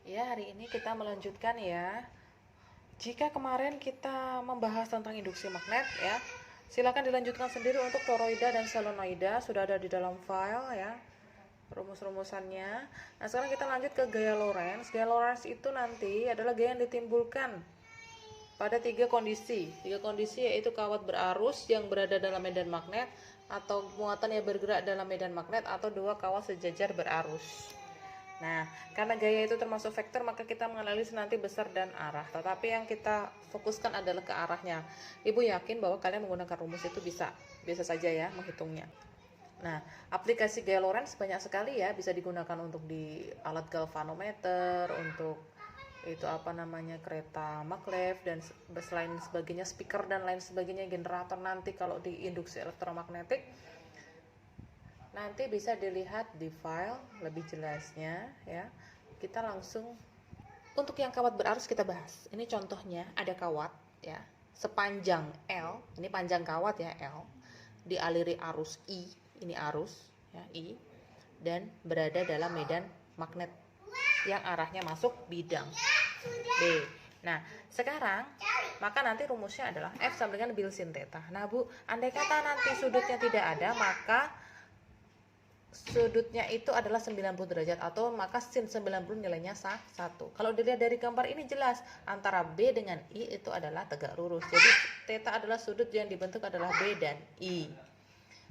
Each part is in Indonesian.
Ya, hari ini kita melanjutkan ya. Jika kemarin kita membahas tentang induksi magnet ya, silakan dilanjutkan sendiri untuk toroida dan solenoida, sudah ada di dalam file ya, rumus-rumusannya. Nah, sekarang kita lanjut ke gaya Lorentz. Gaya Lorentz itu nanti adalah gaya yang ditimbulkan pada tiga kondisi. Tiga kondisi yaitu kawat berarus yang berada dalam medan magnet, atau muatan yang bergerak dalam medan magnet, atau dua kawat sejajar berarus. Nah, karena gaya itu termasuk vektor, maka kita menganalisis nanti besar dan arah. Tetapi yang kita fokuskan adalah ke arahnya. Ibu yakin bahwa kalian menggunakan rumus itu bisa saja ya menghitungnya. Nah, aplikasi gaya Lorentz banyak sekali ya, bisa digunakan untuk di alat galvanometer, untuk itu apa namanya, kereta maglev dan selain sebagainya, speaker dan lain sebagainya, generator nanti kalau di induksi elektromagnetik. Nanti bisa dilihat di file lebih jelasnya ya. Kita langsung untuk yang kawat berarus kita bahas. Ini contohnya ada kawat ya, sepanjang L, ini panjang kawat ya L, dialiri arus I, ini arus ya I, dan berada dalam medan magnet yang arahnya masuk bidang B. Nah, sekarang maka nanti rumusnya adalah F sama dengan bil sin theta. Nah, Bu, andai kata nanti sudutnya tidak ada, maka sudutnya itu adalah 90 derajat, atau maka sin 90 nilainya 1. Kalau dilihat dari gambar ini jelas antara B dengan I itu adalah tegak lurus. Jadi theta adalah sudut yang dibentuk adalah B dan I.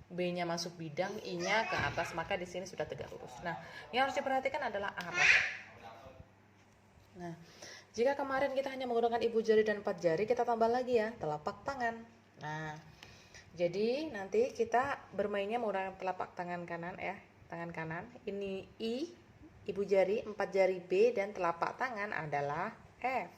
B-nya masuk bidang, I-nya ke atas, maka di sini sudah tegak lurus. Nah, yang harus diperhatikan adalah arah. Nah, jika kemarin kita hanya menggunakan ibu jari dan 4 jari, kita tambah lagi ya telapak tangan. Nah, jadi nanti kita bermainnya menggunakan telapak tangan kanan ya, tangan kanan. Ini I, ibu jari, 4 jari B, dan telapak tangan adalah F.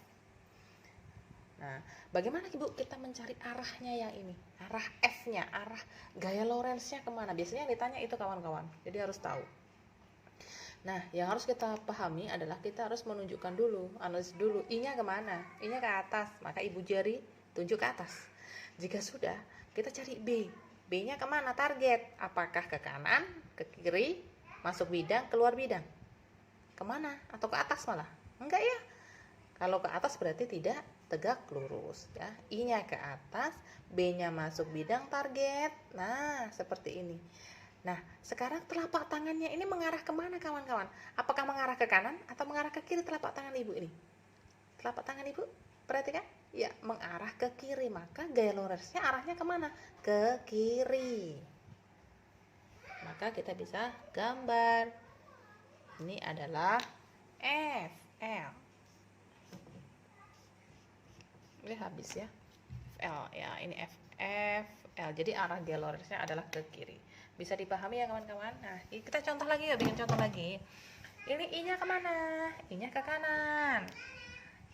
Nah, bagaimana Ibu kita mencari arahnya yang ini? Arah F-nya, arah gaya Lorentz-nya kemana? Biasanya yang ditanya itu kawan-kawan, jadi harus tahu. Nah, yang harus kita pahami adalah kita harus menunjukkan dulu, analisis dulu, I-nya kemana? I-nya ke atas, maka ibu jari tunjuk ke atas. Jika sudah, kita cari B. B-nya kemana? Target. Apakah ke kanan, ke kiri, masuk bidang, keluar bidang? Kemana? Atau ke atas malah? Enggak ya. Kalau ke atas berarti tidak tegak lurus ya. I-nya ke atas, B-nya masuk bidang, target. Nah, seperti ini. Nah, sekarang telapak tangannya ini mengarah kemana kawan-kawan? Apakah mengarah ke kanan atau mengarah ke kiri telapak tangan ibu ini? Telapak tangan ibu, perhatikan. Ya, mengarah ke kiri. Maka gaya Lorentz-nya arahnya kemana? Ke kiri. Maka kita bisa gambar. Ini adalah F, L. Ini habis ya. L ya, ini F, F, L. Jadi arah gaya Lorentz-nya adalah ke kiri. Bisa dipahami ya kawan-kawan? Nah, kita contoh lagi ya, bikin contoh lagi. Ini I-nya kemana? I-nya ke kanan.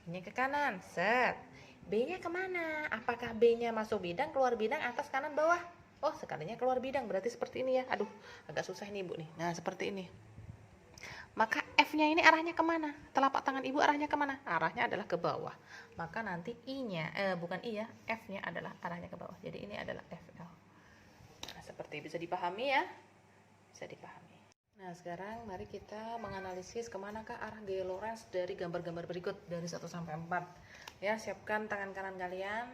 I-nya ke kanan, set. B-nya kemana? Apakah B-nya masuk bidang, keluar bidang, atas, kanan, bawah? Oh, sekalinya keluar bidang, berarti seperti ini ya. Aduh, agak susah nih ibu nih. Nah, seperti ini. Maka F-nya ini arahnya kemana? Telapak tangan ibu arahnya kemana? Arahnya adalah ke bawah. Maka nanti I-nya, bukan I ya, F-nya adalah arahnya ke bawah. Jadi ini adalah FL. Nah, seperti bisa dipahami ya? Bisa dipahami. Nah, sekarang mari kita menganalisis kemanakah arah gaya Lorentz dari gambar-gambar berikut dari 1 sampai 4. Ya, siapkan tangan kanan kalian.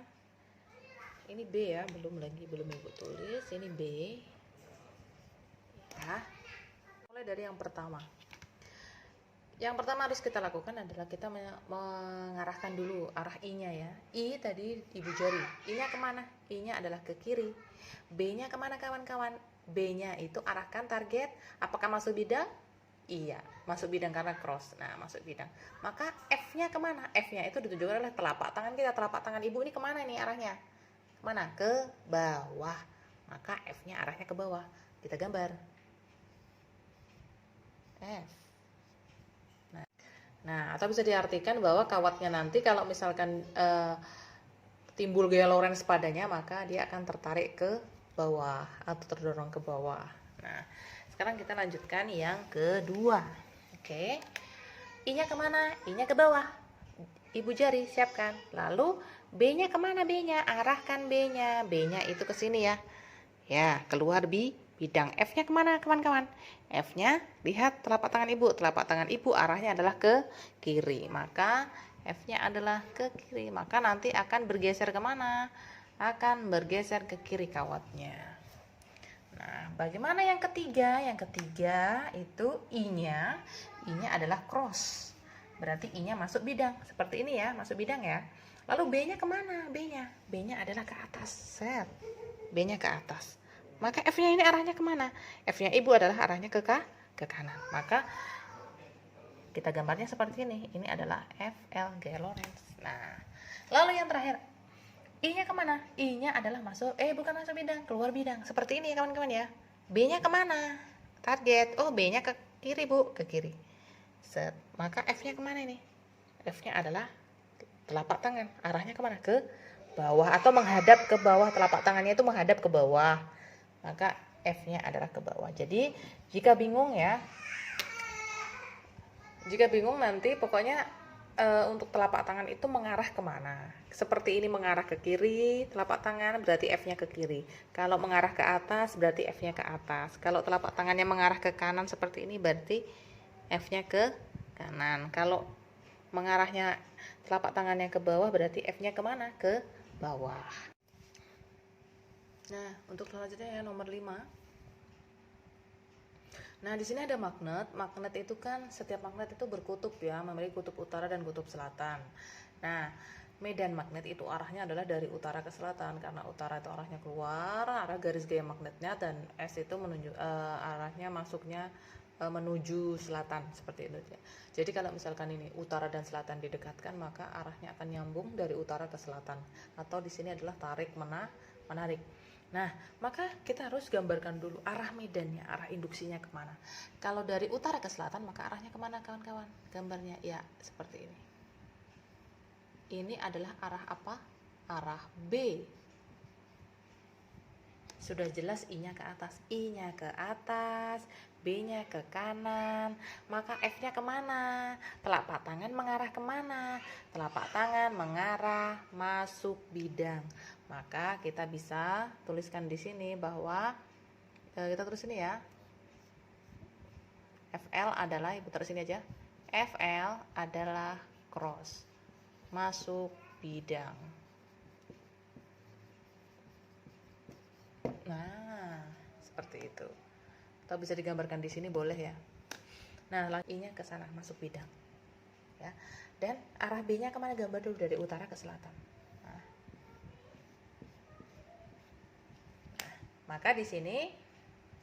Ini B ya, belum ibu tulis. Ini B. Ya. Mulai dari yang pertama. Yang pertama harus kita lakukan adalah kita mengarahkan dulu arah I-nya ya. I tadi ibu jari. I-nya kemana? I-nya adalah ke kiri. B-nya kemana kawan-kawan? B-nya itu arahkan target. Apakah masuk bidang? Iya, masuk bidang karena cross. Nah, masuk bidang. Maka F-nya kemana? F-nya itu ditunjukkan oleh telapak tangan kita. Telapak tangan ibu ini kemana nih arahnya? Kemana? Ke bawah. Maka F-nya arahnya ke bawah. Kita gambar. F. Nah, atau bisa diartikan bahwa kawatnya nanti kalau misalkan timbul gaya Lorentz padanya, maka dia akan tertarik ke bawah atau terdorong ke bawah. Nah, sekarang kita lanjutkan yang kedua. Oke. I-nya kemana? I-nya ke bawah. Ibu jari siapkan. Lalu B-nya kemana? B-nya arahkan B-nya. B-nya itu ke sini ya. Ya, keluar bidang. F-nya kemana kawan-kawan? F-nya, lihat telapak tangan ibu. Telapak tangan ibu arahnya adalah ke kiri. Maka F-nya adalah ke kiri. Maka nanti akan bergeser kemana? Akan bergeser ke kiri kawatnya. Nah, bagaimana yang ketiga? Yang ketiga itu I-nya. I-nya adalah cross. Berarti I-nya masuk bidang. Seperti ini ya, masuk bidang ya. Lalu B-nya kemana? B-nya? B-nya adalah ke atas. Set. B-nya ke atas. Maka F-nya ini arahnya kemana? F-nya ibu adalah arahnya ke kanan. Maka kita gambarnya seperti ini. Ini adalah FL G. Lorentz. Nah, lalu yang terakhir, I-nya kemana? I-nya adalah masuk, bukan masuk bidang, keluar bidang. Seperti ini ya kawan-kawan ya. B-nya kemana? Target. Oh, B-nya ke kiri bu, ke kiri. Set. Maka F-nya kemana ini? F-nya adalah telapak tangan, arahnya kemana? Ke bawah atau menghadap ke bawah. Telapak tangannya itu menghadap ke bawah, maka F-nya adalah ke bawah. Jadi jika bingung ya, nanti pokoknya untuk telapak tangan itu mengarah kemana. Seperti ini mengarah ke kiri, telapak tangan berarti F-nya ke kiri. Kalau mengarah ke atas berarti F-nya ke atas. Kalau telapak tangannya mengarah ke kanan seperti ini berarti F-nya ke kanan. Kalau mengarahnya telapak tangannya ke bawah berarti F-nya kemana? Ke bawah. Nah, untuk selanjutnya ya nomor 5. Nah, di sini ada magnet. Magnet itu kan setiap magnet itu berkutub ya, memiliki kutub utara dan kutub selatan. Nah, medan magnet itu arahnya adalah dari utara ke selatan, karena utara itu arahnya keluar, arah garis gaya magnetnya, dan S itu menunjuk arahnya masuknya menuju selatan seperti itu ya. Jadi kalau misalkan ini utara dan selatan didekatkan, maka arahnya akan nyambung dari utara ke selatan, atau di sini adalah tarik menarik. Nah, maka kita harus gambarkan dulu arah medannya, arah induksinya kemana. Kalau dari utara ke selatan, maka arahnya kemana kawan-kawan? Gambarnya ya seperti ini. Ini adalah arah apa? Arah B. Sudah jelas I-nya ke atas. I-nya ke atas, B-nya ke kanan. Maka F-nya kemana? Telapak tangan mengarah kemana? Telapak tangan mengarah masuk bidang. Maka kita bisa tuliskan di sini bahwa kita tulis ini ya. FL adalah, ibu taruh sini aja. FL adalah cross, masuk bidang. Nah, seperti itu. Atau bisa digambarkan di sini boleh ya. Nah, I-nya ke sana, masuk bidang. Ya. Dan arah B-nya kemana? Gambar dulu dari utara ke selatan. Nah, maka di sini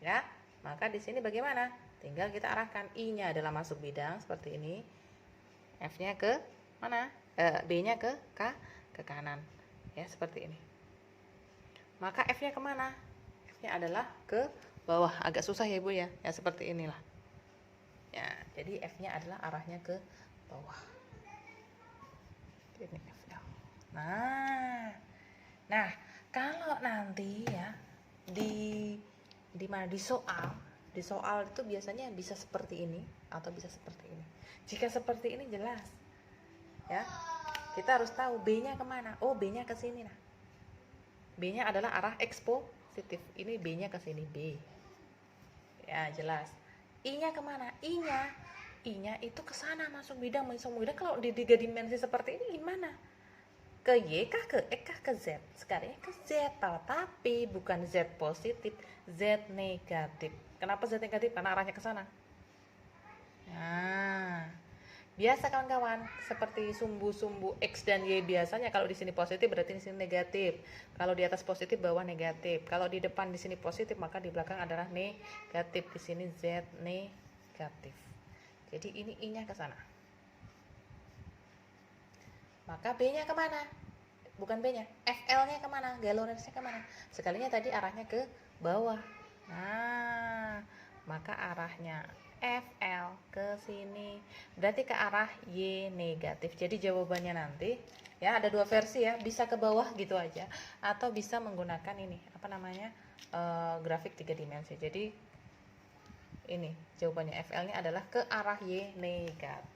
ya, maka di sini bagaimana? Tinggal kita arahkan. I-nya adalah masuk bidang seperti ini. F-nya ke mana? B-nya ke kanan. Ya, seperti ini. Maka F-nya kemana? F-nya adalah ke bawah. Agak susah ya ibu ya. Ya seperti inilah. Ya, jadi F-nya adalah arahnya ke bawah. Ini FL. Nah, kalau nanti ya di mana di soal itu biasanya bisa seperti ini atau bisa seperti ini. Jika seperti ini jelas ya, kita harus tahu B-nya kemana. Oh, B-nya ke sini. Nah, B-nya adalah arah X positif. Ini B-nya ke sini, B. Ya, jelas. I-nya kemana? I-nya itu ke sana, masuk bidang. Kalau di 3 dimensi seperti ini gimana? Ke Y kah, ke X kah, ke Z? Sekarang ke Z, tapi bukan Z positif, Z negatif. Kenapa Z negatif? Karena arahnya ke sana. Nah, biasa kawan-kawan, seperti sumbu-sumbu X dan Y biasanya kalau di sini positif berarti di sini negatif. Kalau di atas positif, bawah negatif. Kalau di depan di sini positif, maka di belakang adalah negatif. Di sini Z negatif. Jadi ini I-nya ke sana. Maka B-nya kemana? Bukan B-nya, FL-nya kemana? Gaya Lorentz-nya kemana? Sekalinya tadi arahnya ke bawah. Nah, maka arahnya FL ke sini, berarti ke arah Y negatif. Jadi jawabannya nanti ya ada 2 versi ya, bisa ke bawah gitu aja, atau bisa menggunakan ini apa namanya grafik 3 dimensi. Jadi ini jawabannya, FL-nya adalah ke arah Y negatif.